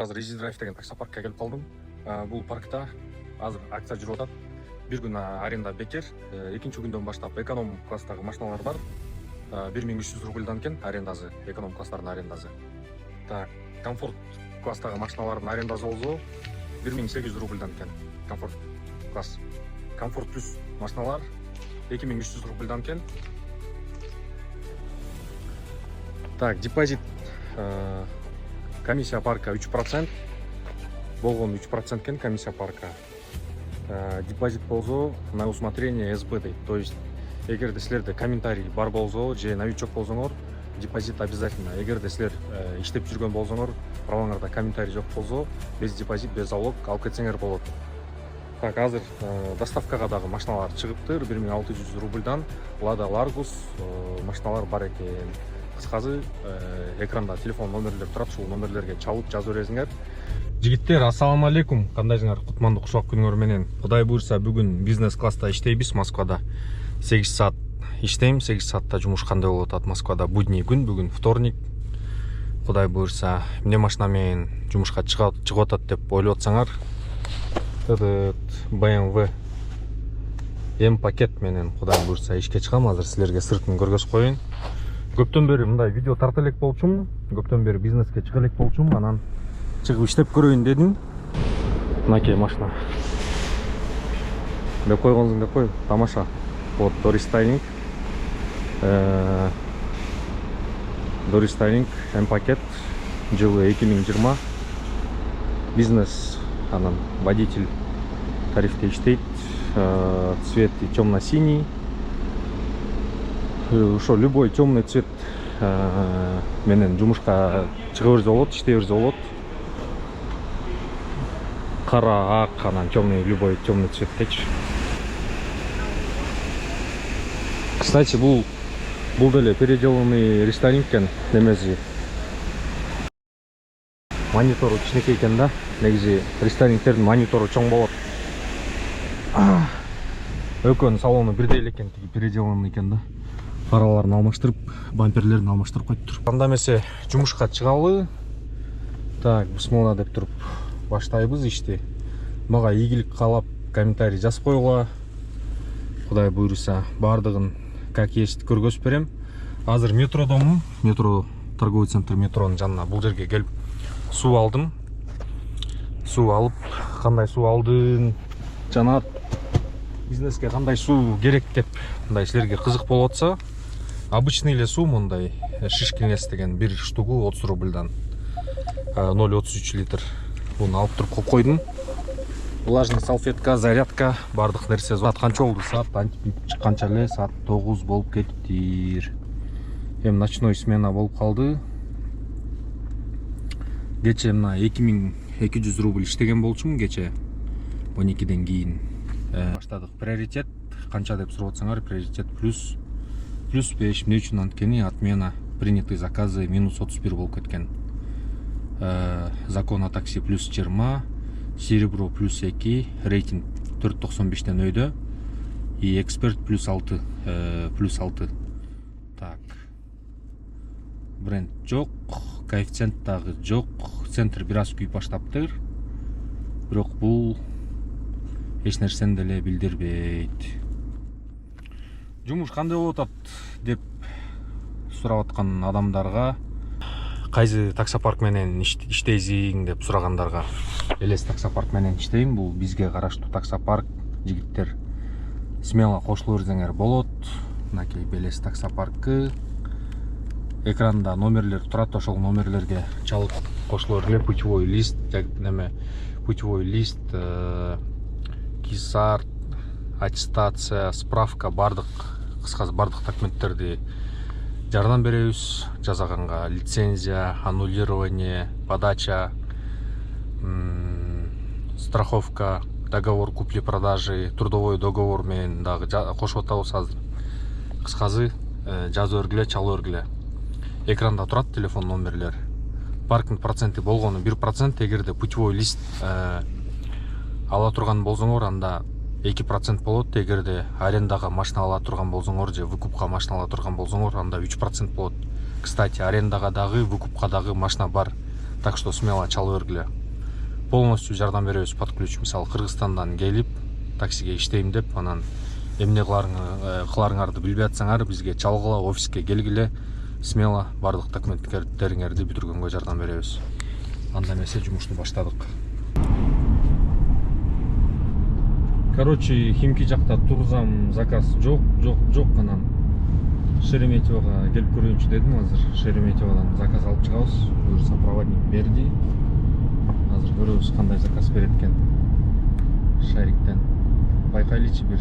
Азыр Easy Drive деген таксопаркка келип калдым. Бул паркта азыр акция жүрүп атат. Бир күн аренда бекер. Экинчи күндөн баштап эконом класстагы машиналар бар. 1300 рубльдан экен арендасы, эконом класстардын арендасы. Так, комфорт класстагы машиналардын арендасы болсо 1800 рубльдан экен. Комфорт класс. Комфорт плюс машиналар 2300 рубльдан экен. Так, депозит комиссия парка 3%. Болгон 3% экен комиссия парка. Депозит болсо на усмотрение СБ дейт. То есть эгерде силерде комментарий бар болсо же новичок болсоңор, депозит обязательно. Эгерде силер иштеп жүргөн болсоңор, праваңарда комментарий жок болсо, без депозит, без залог алып кетсеңер болот. Так, азыр доставкага дагы машиналар чыгыптыр. 1600 рубльдан Lada Largus машиналар бар экен. Кыскасы экранда телефон номерлер турат, ушул номерлерге чалып жазып бересиңер. Жигиттер, ассаламу алейкум. Кандайсыңар? Кутмандуу кушак күнүңөр менен. Кудай буйрса, бүгүн бизнес класста иштейбиз Москвада. 8 саат иштейм, 8 саатта жумуш кандай болуп атат Москвада? Будний күн, бүгүн вторник. Кудай буйрса, эмне машина менен жумушка чыгып атат деп ойлоп атсаңар, BMW M пакет менен кудай буйрса ишке чыгам. Азыр силерге сыртын көргөзүп коеюн. Көптөн бери мындай видео тарта элек болчумун. Көптөн бери бизнеске чыга элек болчумун. Анан чыгып иштеп көрөйүн дедим. Мынакей машина. Деп койгонсуң деп кой. Тамаша. Вот дорестайлинг. Дорестайлинг M пакет. Жылы 2020. Бизнес. Анан водитель тарифте иштейт. Цвет темно-синий. Ошо любой темный цвет менен жумушка чыга берсе болот, иштей берсе болот. Кара, ак, анан темный, любой темный цветтечи. Кстати, бул деле переделанный рестайлинг экен, немеси. Монитору кичинекей экен да. Негизи рестайлингтердин монитору чоң болот. Экөөнүн салону бирдей эле экен, переделанный экен да. Параларын алмаштырып, бамперлерин алмаштырып коюптур. Анда эмесе жумушка чыгалы. Так, бисмилла деп туруп баштайбыз ишти. Мага ийгилик каалап комментарий жазып койгула. Кудай буйрса, бардыгын как есть көргөзүп берем. Азыр метродомун, метро торговый центр метронун жанына бул жерге келип суу алдым. Суу алып, кандай суу алдым, жана бизнеске кандай суу керек деп мындай силерге кызык болуп атса, обычный эле суу мындай шишкинес деген бир штугу 30 рубльдан 0,33 литр. Буну алып туруп коюп койдум. Влажный салфетка, зарядка, бардык нерсе. Саат канча болду? Саат антип чыкканча эле саат 9 болуп кетиптир. Эми ночной смена болуп калды. Кече мына 2200 рубль иштеген болчумун кече 12ден кийин. Баштадык. Приоритет канча деп сурап атсаңар, приоритет плюс 5. Эмне үчүн анткени отмена принятые заказы -31 болуп кеткен. Закон о такси плюс 20, серебро плюс 2, рейтинг 4.95тен өйдө, и эксперт плюс 6. Так. Бренд жок, коэффициент дагы жок, центр бир аз күйүп баштаптыр. Бирок бул эч нерсени деле билдирбейт. Жумуш кандай болуп атат деп сурап аткан адамдарга, кайсы таксопарк менен иштейсиң деп сурагандарга, Элес таксопарк менен иштейм. Бул бизге караштуу таксопарк. Жигиттер, смело кошуло берсеңер болот. Мынакей Элес таксопаркы. Экранда номерлер турат, ошол номерлерге чалып кошуло бергиле. Путевой лист, путевой лист, кисар, аттестация, справка, бардык, кыскасы бардык документтерди жардам беребиз. Жазаганга лицензия, аннулирование, подача, страховка, договор купли-продажи, трудовой договор менен дагы кошуп атабыз азыр. Кыскасы жазып бергиле, чалып бергиле. Экранда турат телефон номерлер. Паркинг проценти болгону 1%, эгерде путевой лист ала турган болсоңор, анда 2% болот. Эгерде арендага машина ала турган болсоңор же выкупка машина ала турган болсоңор, анда 3% болот. Кстати, арендага дагы, выкупка дагы машина бар. Так что смело чала бергиле. Полностью жардам беребиз под ключ. Мисалы Кыргызстандан келип таксиге иштейм деп анан эмне кыларыңарды билбей атсаңар бизге чалгыла, офиске келгиле, смело бардык документтериңерди бүтүргөнгө жардам беребиз. Анда эмесе жумушту баштадык. Короче, Химки жакта турсам заказ жок, анан Шереметьевого келип көрөйүнчү дедим. Азыр Шереметьеводан заказ алып чыгабыз. Буюрса проводник берди. Азыр көрөбүз кандай заказ берет экен. Шариктен байкайлычы бир.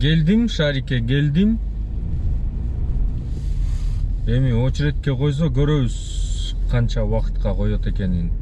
Geldim, Şarik'e geldim. Эми очередке койсо көрөбүз канча убакытка коет экенин.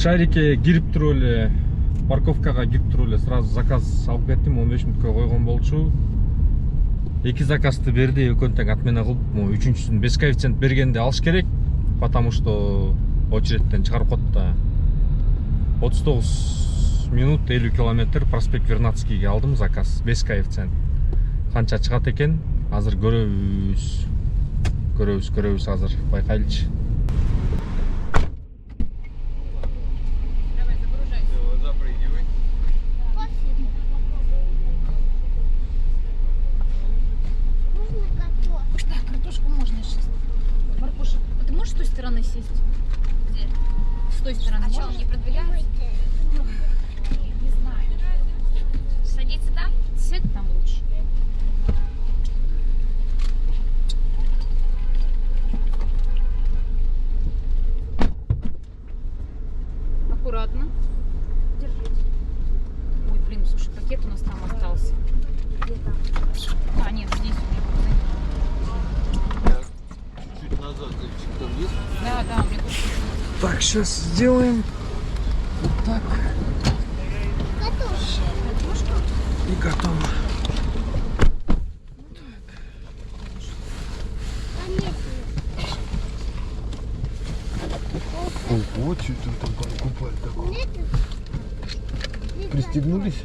Шарике кирип туруп эле, парковкага кирип туруп эле сразу заказ алып кеттим. 15 мүнөткө койгон болчу. 2 заказды берди, экөөнү тең отмена кылып, үчүнчүсүн без коэффициент бергенде алыш керек, потому что очередтен чыгарып коет да. 39 минут 50 километр проспект Вернадскийге алдым заказ, без коэффициент. Канча чыгат экен, азыр көрөбүз азыр, байкайлычы. С той стороны сесть? Где? С той стороны. А что, он не продвигается? Не знаю. Садиться там? Сядь там лучше. Аккуратно. Держите. Ой, блин, слушай, пакет у нас там остался. Где там? А, нет, здесь у меня. Да, мне кажется. Так, сейчас сделаем вот так. Готово. И готово. Ого, что там покупали такое? Пристегнулись?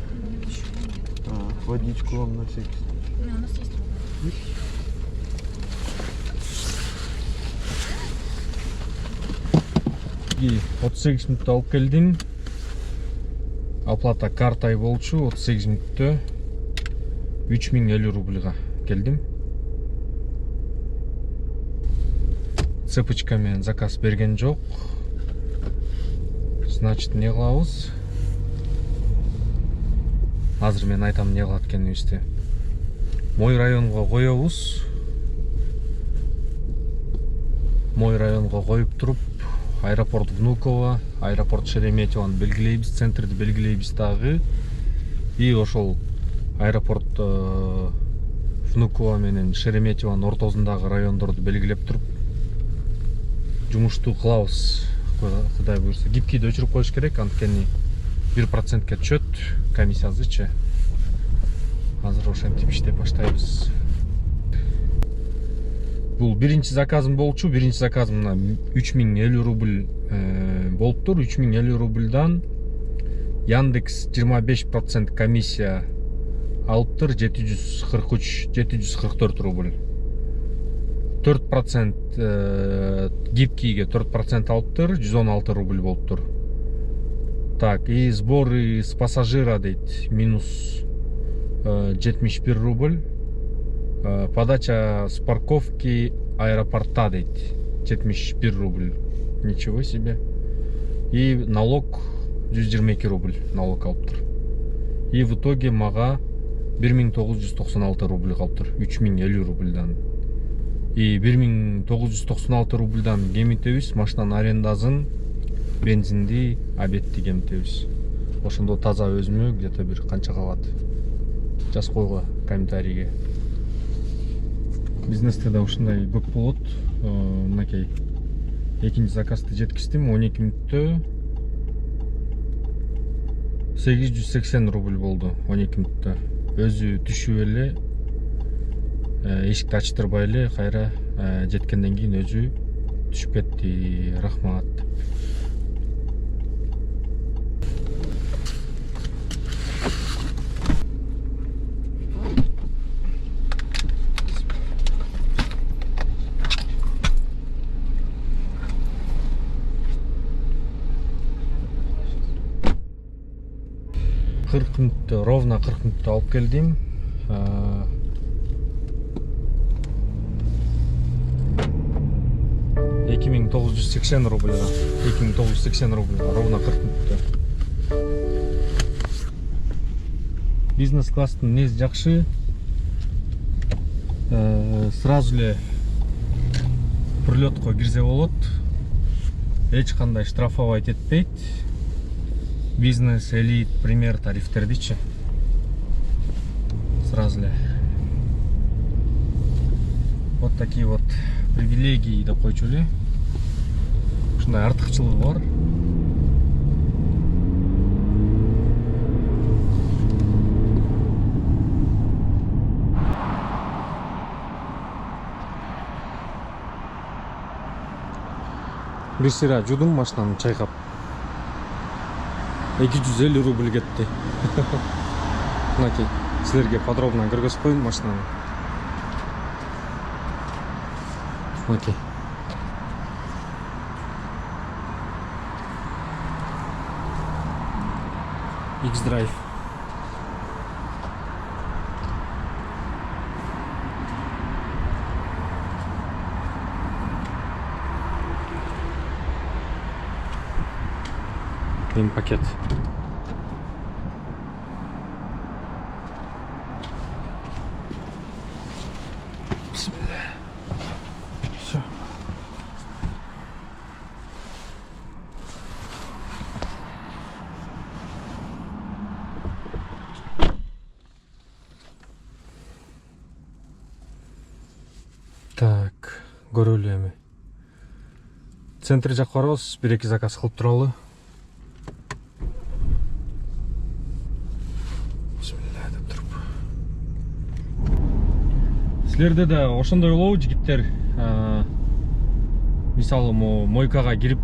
Водичку вам на всякий случай. У нас есть вода. И 38 мүнөттө алып келдим. Оплата картай болчу, 38 мүнөттө 3050 рубльга келдим. Цепочка менен заказ берген жок. Значит, не кылабыз? Азыр мен айтам не кылат экенибизди. Мой районго коебуз. Мой районго коюп туруп, аэропорт Внуково, аэропорт Шереметьевоны белгилейбиз, центрди белгилейбиз дагы. И ошол аэропорт Внуково менен Шереметьевонун ортосундагы райондорду белгилеп туруп жумушту кылабыз. Кудай буйрса. Гибкиди өчүрүп коюш керек, анткени 1%ке түшөт комиссиясычы. Азыр ошентип иштеп баштайбыз. Бул биринчи заказым болчу. Биринчи заказым мына 3050 рубль болуптур. 3050 рубльдан Яндекс 25% комиссия алыптыр, 744 рубль. 4% гибкиге 4% алыптыр, 116 рубль болуптур. Так, и сборы с пассажира дейт минус 71 рубль. Подача с парковки аэропорта дейт. 71 рубль. Ничего себе. И налог 122 рубль налог алып тұр. И в итоге маға 1996 рубль қалып тұр. 3050 рубльдан. И 1996 рубльдан кемитебиз машинанын арендазын, бензинди, обедти кемитебиз. Ошондо таза өзүмө где-то бир канча калат. Жаз койго комментарийге. Бизнесте да ушундай көп болот. Мынакей экинчи заказды жеткиздим 12 мүнөттө 880 рубль болду 12 мүнөттө. Өзү түшүп эле эшикти ачтырбай эле кайра жеткенден кийин өзү түшүп кетти. Рахмат. Ровно 40 мүнөттө алып келдим. 2980 рубльга. 2980 рубльга ровно 40 мүнөттө. Бизнес класстын несі жакшы. Сразу эле прилетко кирсе болот. Эч кандай штрафовать этпейт. Бизнес, элит, пример тарифтердичи. Сразу ли. Вот такие вот привилегии деп койчу эле. Ушундай артыкчылыгы бар. Бир сыйра жудум машинаны чайкап. 250 рубль кетти. Мынакей, силерге подробно көргөзүп коеюн машинаны. Мынакей. X-Drive. Пакет. Все. Так, көрөлү эми. Центр жакка барабыз, 1-2 заказ кылып туралы. Силерде да ошондой болобу жигиттер? Мисалы, мойкага кирип,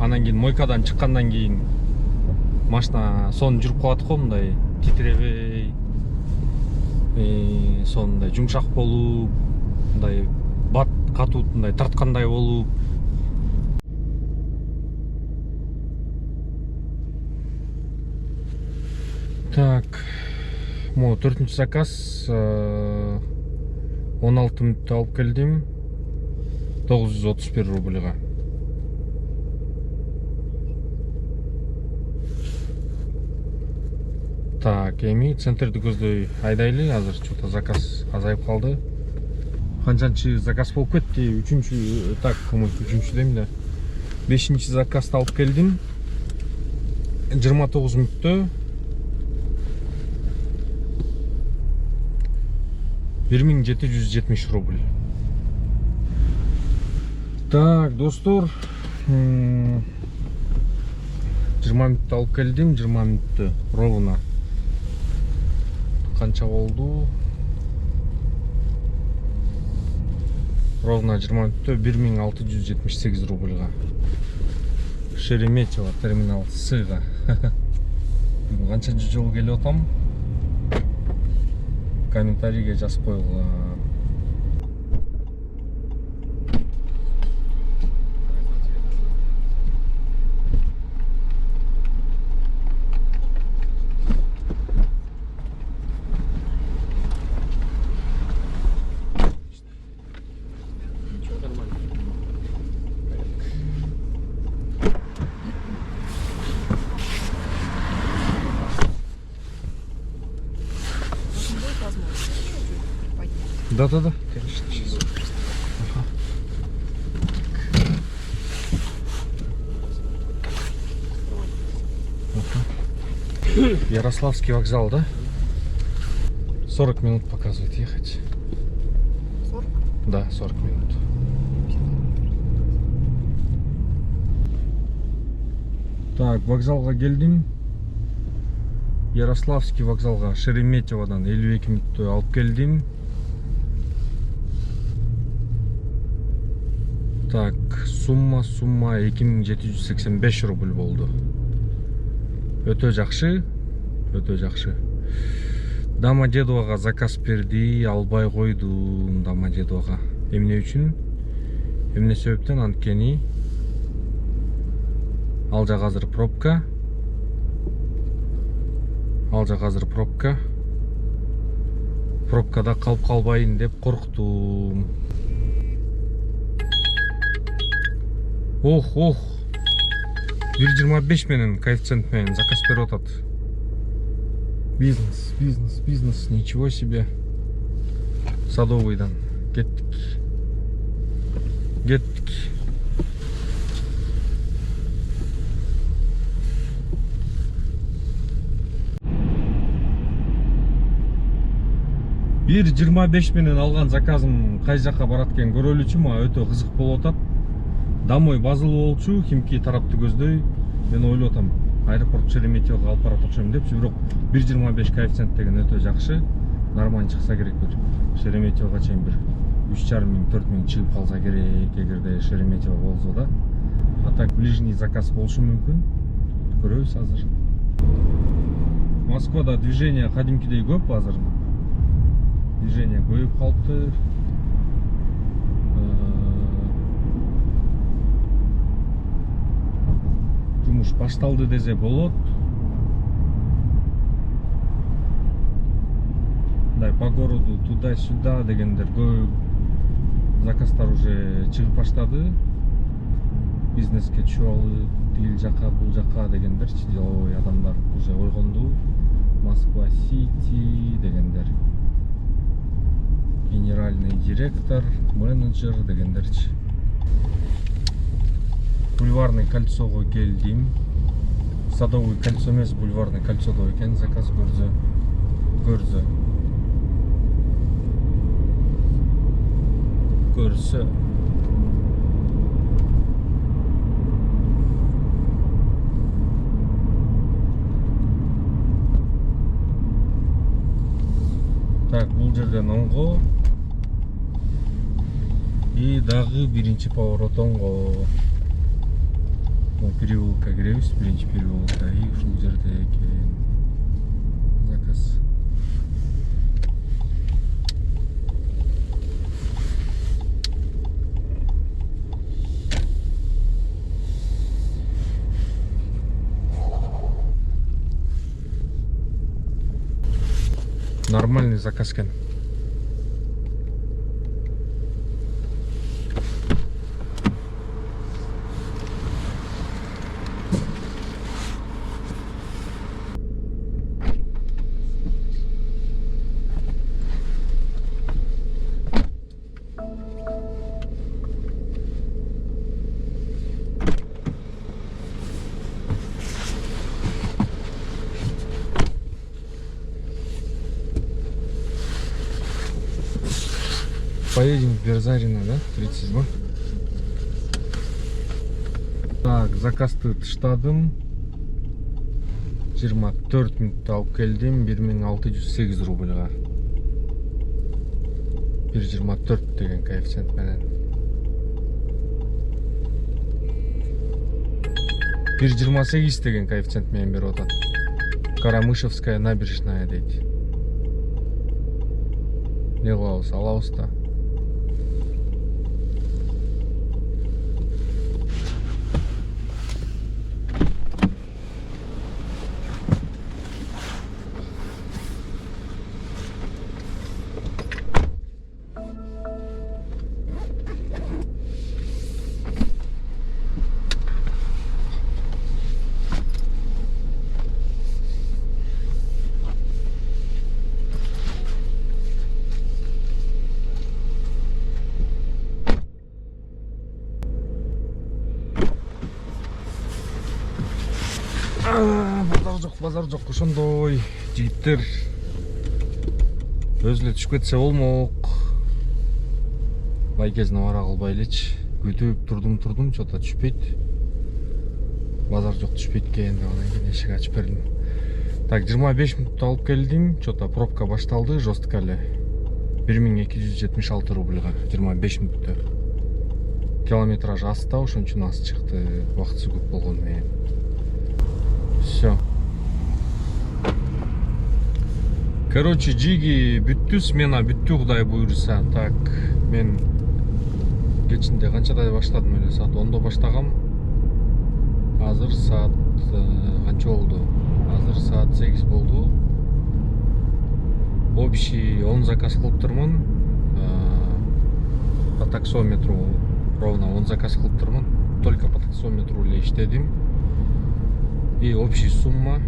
анан кийин мойкадан чыккандан кийин машина сонун жүрүп калат го, мындай титиребей, сонундай жумшак болуп, мындай бат катуу, мындай тарткандай болуп. Так, 4-нчү заказ 16 мүнөттө алып келдим. 931 рубльга. Так, эми центрди көздөй айдайлы. Азыр что-то заказ азайып калды. Канчанчы заказ болуп кетти? 3-чү, так, 3-чү дейм да. 5-нчи заказды алып келдим. 29 мүнөттө 1770 рубль. Так, достор, 20 мүнөттө алып келдим, 20 мүнөттө ровно. Канча болду? Ровно 20 мүнөттө 1678 рубльга. Шереметьево терминал Сыга. Канча жолу келип атам? Комментарийге жазып койгула. возможность чуть-чуть поднять? Да-да-да, конечно, сейчас. Ярославский вокзал, да? 40 минут показывает ехать. 40? Да, 40 минут. Так, вокзалға келдім. Ярославский вокзалға Шереметьеводан 52 минутта алып келдім. Так, сумма 2785 рубль болды. Өтө жакшы, өтө жакшы. Домодедовага заказ берди, албай койдум Домодедовага. Эмне үчүн? Эмне себептен? Анткени ал жак азыр пробка. Пробкада калып калбайын деп корктум. Ох. 1.25 менен коэффициент менен заказ берип атат. Бизнес, ничего себе. Садовыйдан кеттик. Бир 25 менен алган заказым кай жакка барат экен көрөлүчү, мага өтө кызык болуп атат. Домой базылуу болчу, кимки тарапты көздөй. Мен ойлоп атам, аэропорт Шереметьевоға алып барат окшойм деп, бирок 1.25 коэффициент деген өтө жакшы. Нормально чыкса керек бир Шереметьевоға чейин бир 3.500-4 000 чыгып калса керек, эгерде Шереметьево болсо да. А так ближний заказ болушу мүмкүн. Көрөбүз азыр. Москвада движение кадимкидей көп азыр. Движение көйүп калыпты. Жумуш башталды десе болот. Мындай по городу туда-сюда дегендер көп заказдар уже чыгып баштады. Бизнеске түшүп алып, тигил жака, бул жака дегендер, деловой адамдар уже ойгонду. Москва Сити дегендер. Генеральный директор, менеджер дегендерчи. Бульварный кольцого келдим. Садовый кольцо эмес, бульварный кольцодо экен, заказ көрсө. Так, бул жерден оңго. И дагы биринчи поворот оңго. Переулка киребиз, биринчи переулка. И ушул жерде экен заказ. Нормальный заказ экен. Поедем в Берзарина, да? 37. Так, заказды тыштадым. 24 минутта алып келдим, 1608 рубльга. 1.24 деген коэффициент менен. 1.28 деген коэффициент менен берип атат. Карамышевская набережная дейт. Не кылабыз, алабыз да. базар жок, ошондой жигиттер өзү эле түшүп кетсе болмок. Байкесине бара кылбай элечи. Күтүп турдум, чота түшпөйт. Базар жок, түшпөйт экен деп анан кийин эшик ачып бердим. Так, 25 минутта алып келдим. Чота пробка башталды, жостко эле. 1276 рубльга 25 минутта. Километраж аста, ошон үчүн аз чыкты. Убактысы көп болгону менен. Всё. Короче, жиги бүттү, смена бүттү, Кудай буйруса. Так, мен кечинде канчада баштадым эле? Саат 10до баштагам. Азыр саат канча болду? Азыр саат 8 болду. Общий 10 заказ кылыптырмын. По таксометру ровно 10 заказ кылыптырмын. Только по таксометру эле иштедим. И общий сумма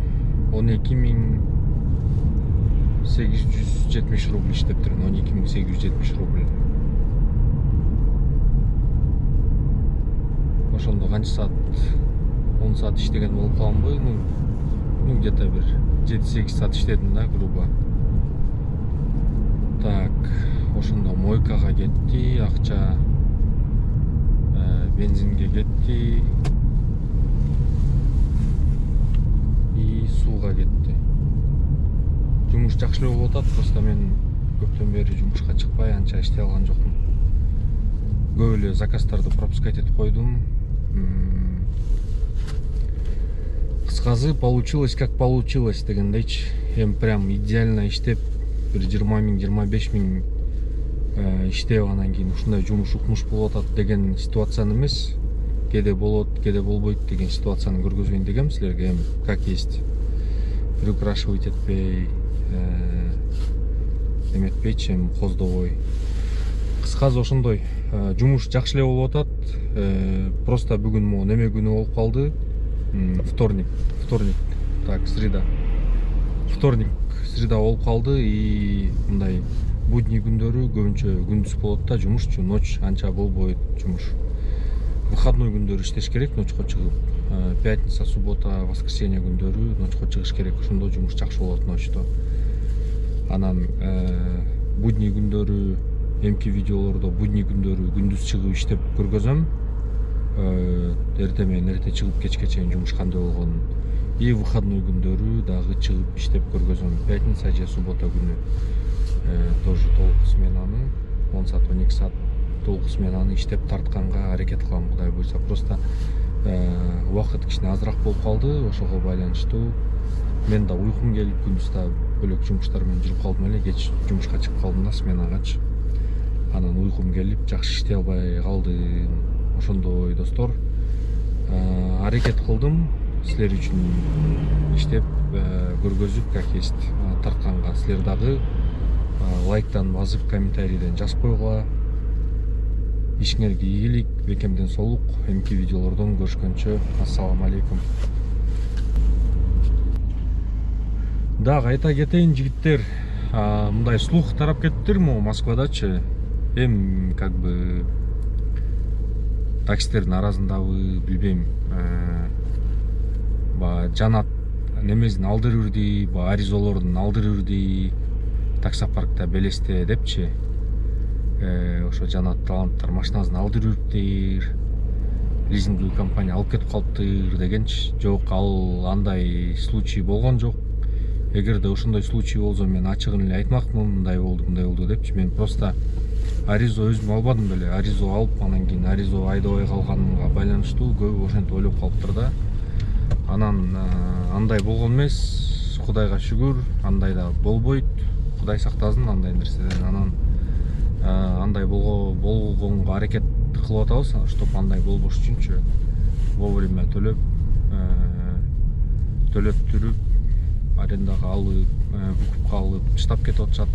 12870 рубль иштептирмин. 12870 рубль. Ошондо канча саат? 10 саат иштеген болуп каламбы? Ну где-то бир 7-8 саат иштедим да, грубо. Так, ошондо мойкага кетти, акча бензинге кетти и сууга кетти. Жумуш жакшы эле болуп атат, просто мен көптөн бери жумушка чыкпай анча иштей алган жокмун. Көп эле заказдарды пропускать этип койдум. Кыскасы, получилось как получилось дегендейчи. Эми прям идеально иштеп, бир 20 миң, 25 миң иштеп анан кийин ушундай жумуш укмуш болуп атат деген ситуацияны эмес. Кээде болот, кээде болбойт деген ситуацияны көргөзөйүн дегем силерге, эми как есть. Приукрашивать этпей, эметпейчи, эми коздобой. Кыскасы ошондой. Жумуш жакшы эле болуп атат. Просто бүгүн могу неме күнү болуп калды. Вторник, так, среда. Вторник, среда болуп калды и мындай будний күндөрү көбүнчө күндүз болот да жумушчу, ночь анча болбойт жумуш. Выходной күндөрү иштеш керек, ночко чыгып. Пятница, суббота, воскресенье күндөрү ночко чыгыш керек. Ошондо жумуш жакшы болот ночто. Анан будний күндөрү эмки видеолордо будний күндөрү күндүз чыгып иштеп көргөзөм. Эрте менен эрте чыгып кечке чейин жумуш кандай болгонун. И выходной күндөрү дагы чыгып иштеп көргөзөм. Пятница же суббота күнү тоже толук сменаны 10 саат 12 саат толук сменаны иштеп тартканга аракет кылам, Кудай буйруса. Просто убакыт кичине азыраак болуп калды, ошого байланыштуу. Мен да уйкум келип күндүз бөлөк жумуштар менен жүрүп калдым эле, кеч жумушка чыгып калдым да сменагачы. Анан уйкум келип жакшы иштей албай калдым. Ошондой достор, аракет кылдым силер үчүн иштеп көргөзүп, как есть тартканга. Силер дагы лайктан басып, комментарийден жазып койгула. Ишиңерге ийгилик, бекемден солук. Эмки видеолордон көрүшкөнчө, ассаламу алейкум. Дагы айта кетейин жигиттер, мындай слух тарап кеттир могу Москвадачы. Эми как бы таксистердин арасындабы билбейм, жанат немесин алдырырды, аризолордун алдырырды, таксопаркта белесте депчи. Ошо жанат таланттар машинасын алдырырыптыр, лизинговый компания алып кетип калыптыр дегенчи. Жок, ал андай случай болгон жок. Эгерде ошондой случай болсо мен ачыгын эле айтмакмын, мындай болду депчи. Мен просто аризо өзүм албадым беле. Аризо алып, анан кийин аризо айдабай калганга байланыштуу көбү ошентип ойлоп калыптыр да. Анан андай болгон эмес, Кудайга шүгүр, андай да болбойт. Кудай сактасын андай нерседен. Анан андай болгонго аракет кылып атабыз, чтоб андай болбош үчүнчү вовремя төлөп түрүп, арендага алып, бүкүп калып, штаб кетип атышат,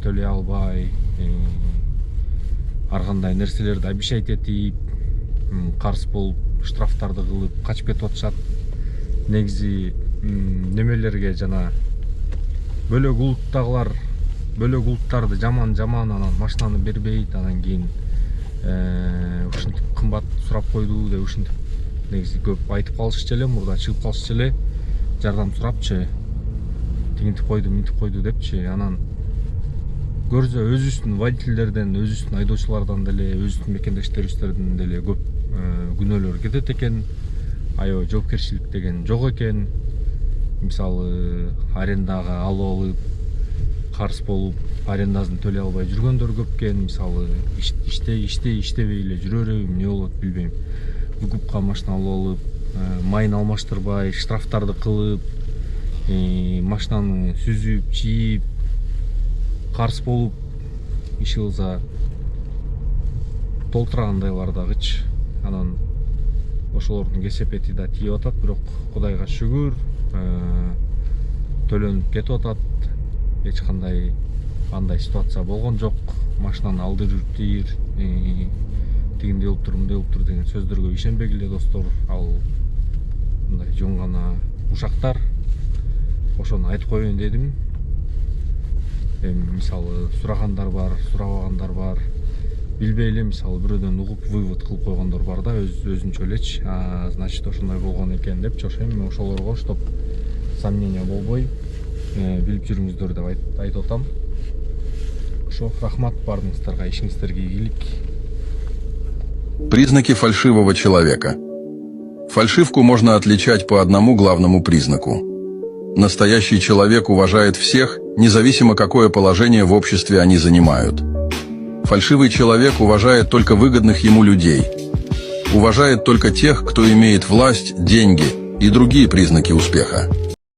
төлөй албай, ар кандай нерселерди обещать этип, карыз болуп, штрафтарды кылып, качып кетип атышат. Негизи немелерге жана бөлөк улуттарды жаман анан машинаны бербейт, анан кийин ушинтип кымбат сурап койду деп ушинтип негизи көп айтып калышчу эле, мурда чыгып калышчу эле. жардам сурапчы, тигинтип койду депчи, анан көрсө өзүбүздүн водительдерден, өзүбүздүн айдоочулардан деле, өзүбүздүн мекендештерибизден деле көп күнөөлөр кетет экен. Аябай жоопкерчилик деген жок экен. Мисалы, арендага алып алып, карыз болуп, арендасын төлөй албай жүргөндөр көп экен. Мисалы, иштебей эле жүрө береби, эмне болот билбейм. Выкупка машина алып алып, майын алмаштырбай, штрафтарды кылып, машинаны сүзүп, чийип, карыз болуп, иш кылса толтургандайлар дагычы. Анан ошолордун кесепети да тийип атат, бирок Кудайга шүгүр, төлөнүп кетип атат. Эч кандай андай ситуация болгон жок. Машинаны алдыртыр, тигиндей болуп тур, мындай болуп тур деген сөздөргө ишенбегиле достор. Ал мындай жөн гана ушактар. Ошону айтып коеюн дедим. Мисалы, сурагандар бар, сурабагандар бар. Билбей эле, мисалы, бирөөдөн угуп вывод кылып койгондор бар да, өзүнчө элечи. Значит, ошондой болгон экен депчи. Ошо эми ошолорго чтоб сомнение болбой, билип жүрүңүздөр деп айтып атам. Ошо, рахмат баарыңыздарга, ишиңиздерге ийгилик. Признаки фальшивого человека. Фальшивку можно отличать по одному главному признаку. Настоящий человек уважает всех, независимо какое положение в обществе они занимают. Фальшивый человек уважает только выгодных ему людей. Уважает только тех, кто имеет власть, деньги и другие признаки успеха.